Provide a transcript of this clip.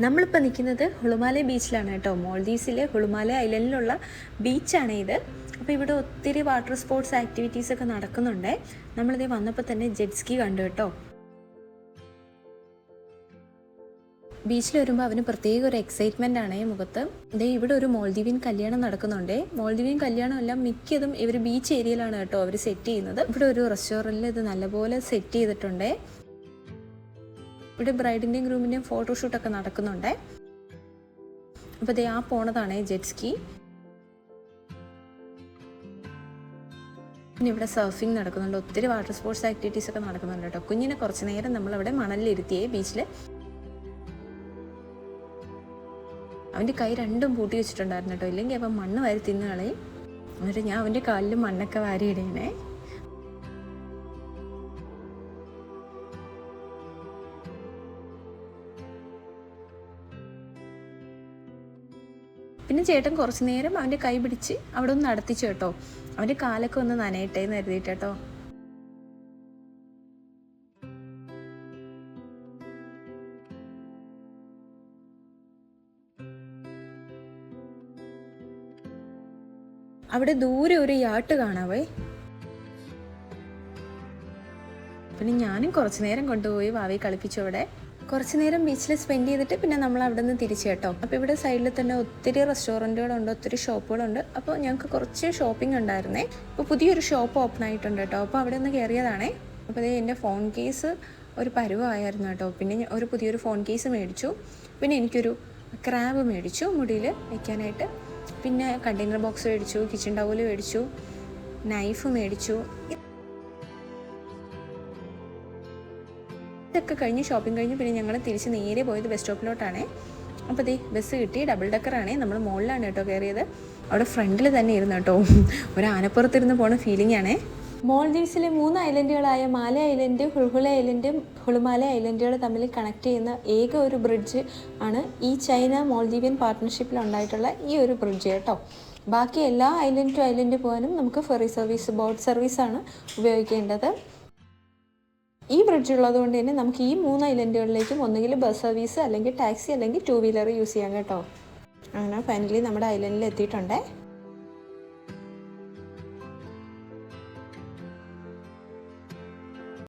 നമ്മളിപ്പോൾ നിൽക്കുന്നത് ഹുളുമാല ബീച്ചിലാണ് കേട്ടോ. മോൾഡീവ്സിലെ ഹുളുമാല ഐലൻഡിലുള്ള ബീച്ചാണ് ഇത്. അപ്പോൾ ഇവിടെ ഒത്തിരി വാട്ടർ സ്പോർട്സ് ആക്ടിവിറ്റീസൊക്കെ നടക്കുന്നുണ്ട്. നമ്മളിത് വന്നപ്പോൾ തന്നെ ജെറ്റ് സ്കി കണ്ടു കേട്ടോ. ബീച്ചിൽ വരുമ്പോൾ അവന് പ്രത്യേക ഒരു എക്സൈറ്റ്മെൻ്റ് ആണ് മുഖത്ത്. ഇതേ ഇവിടെ ഒരു മോൾദീവിയൻ കല്യാണം നടക്കുന്നുണ്ട്. മോൾദീവിയൻ കല്യാണം എല്ലാം മിക്കതും ഇവർ ബീച്ച് ഏരിയയിലാണ് കേട്ടോ അവർ സെറ്റ് ചെയ്യുന്നത്. ഇവിടെ ഒരു റെസ്റ്റോറൻറ്റിൽ ഇത് നല്ലപോലെ സെറ്റ് ചെയ്തിട്ടുണ്ട്. ഇവിടെ ബ്രൈഡിൻ്റെയും ഗ്രൂമിൻ്റെയും ഫോട്ടോഷൂട്ടൊക്കെ നടക്കുന്നുണ്ട്. അപ്പോൾ ദേ ആ പോണതാണ് ജെറ്റ് സ്കി. പിന്നെ ഇവിടെ സർഫിങ് നടക്കുന്നുണ്ട്. ഒത്തിരി വാട്ടർ സ്പോർട്സ് ആക്ടിവിറ്റീസ് ഒക്കെ നടക്കുന്നുണ്ട് കേട്ടോ. കുഞ്ഞിനെ കുറച്ച് നേരം നമ്മളവിടെ മണലിലിരുത്തിയേ ബീച്ചിൽ. അവൻ്റെ കൈ രണ്ടും പൂട്ടി വെച്ചിട്ടുണ്ടായിരുന്നു കേട്ടോ, ഇല്ലെങ്കിൽ അവൻ മണ്ണ് വാരി തിന്നു കളയും. എന്നിട്ട് ഞാൻ അവൻ്റെ കാലിൽ മണ്ണൊക്കെ വാരി ഇടയണേ. പിന്നെ ചേട്ടൻ കുറച്ച് നേരം അവൻ്റെ കൈ പിടിച്ച് അവിടെ ഒന്ന് നടത്തിച്ചു കേട്ടോ. അവൻ്റെ കാലൊക്കെ ഒന്ന് നനയട്ടെ എന്ന് കരുതിയിട്ട് കേട്ടോ. അവിടെ ദൂരെ ഒരു യാട്ട് കാണാവേ. പിന്നെ ഞാനും കുറച്ച് നേരം കൊണ്ടുപോയി വാവയെ കളിപ്പിച്ചു. അവിടെ കുറച്ച് നേരം ബീച്ചിൽ സ്പെൻഡ് ചെയ്തിട്ട് പിന്നെ നമ്മൾ അവിടെ നിന്ന് തിരിച്ചു കേട്ടോ. അപ്പോൾ ഇവിടെ സൈഡിൽ തന്നെ ഒത്തിരി റെസ്റ്റോറൻറ്റുകളുണ്ട്, ഒത്തിരി ഷോപ്പുകളുണ്ട്. അപ്പോൾ ഞങ്ങൾക്ക് കുറച്ച് ഷോപ്പിംഗ് ഉണ്ടായിരുന്നേ. അപ്പോൾ പുതിയൊരു ഷോപ്പ് ഓപ്പൺ ആയിട്ടുണ്ട് കേട്ടോ. അപ്പോൾ അവിടെ നിന്ന് കയറിയതാണേ. അപ്പോൾ അതേ എൻ്റെ ഫോൺ കേസ് ഒരു പരുവമായിരുന്നു കേട്ടോ. പിന്നെ ഒരു പുതിയൊരു ഫോൺ കേസ് മേടിച്ചു. പിന്നെ എനിക്കൊരു ക്രാബ് മേടിച്ചു മുടിയിൽ വയ്ക്കാനായിട്ട്. പിന്നെ കണ്ടെയ്നർ ബോക്സ് മേടിച്ചു, കിച്ചൺ ടവൽ മേടിച്ചു, നൈഫ് മേടിച്ചു. ഇതൊക്കെ കഴിഞ്ഞ് ഷോപ്പിംഗ് കഴിഞ്ഞ് പിന്നെ ഞങ്ങൾ തിരിച്ച് നേരെ പോയത് ബസ് സ്റ്റോപ്പിലോട്ടാണ്. അപ്പോൾ ദേ ബസ് കിട്ടി. ഡബിൾ ഡെക്കറാണ്. നമ്മൾ മുകളിലാണ് കേട്ടോ കയറിയത്. അവിടെ ഫ്രണ്ടിൽ തന്നെ ഇരുന്നു കേട്ടോ. ഒരു ആനപ്പുറത്തിരുന്ന് പോണ ഫീലിംഗ് ആണേ. മോൾദീവ്സിലെ 3 ഐലൻഡുകളായ മാല ഐലൻഡ്, ഹുൾഹുല ഐലൻഡ്, ഹുളുമാല ഐലൻഡുകൾ തമ്മിൽ കണക്ട് ചെയ്യുന്ന ഏക ഒരു ബ്രിഡ്ജ് ആണ് ഈ ചൈന മോൾദീവിയൻ പാർട്ട്ണർഷിപ്പിൽ ഉണ്ടായിട്ടുള്ള ഈ ഒരു ബ്രിഡ്ജ് കേട്ടോ. ബാക്കി എല്ലാ ഐലൻഡ് ടു ഐലൻഡ് പോകാനും നമുക്ക് ഫെറി സർവീസ്, ബോട്ട് സർവീസാണ് ഉപയോഗിക്കേണ്ടത്. ഈ ബ്രിഡ്ജ് ഉള്ളതുകൊണ്ട് തന്നെ നമുക്ക് ഈ 3 ഐലൻഡുകളിലേക്കും ഒന്നുകിൽ ബസ് സർവീസ്, അല്ലെങ്കിൽ ടാക്സി, അല്ലെങ്കിൽ 2 വീലർ യൂസ് ചെയ്യാം കേട്ടോ. അങ്ങനെ ഫൈനലി നമ്മുടെ ഐലൻഡിൽ എത്തിയിട്ടുണ്ട്.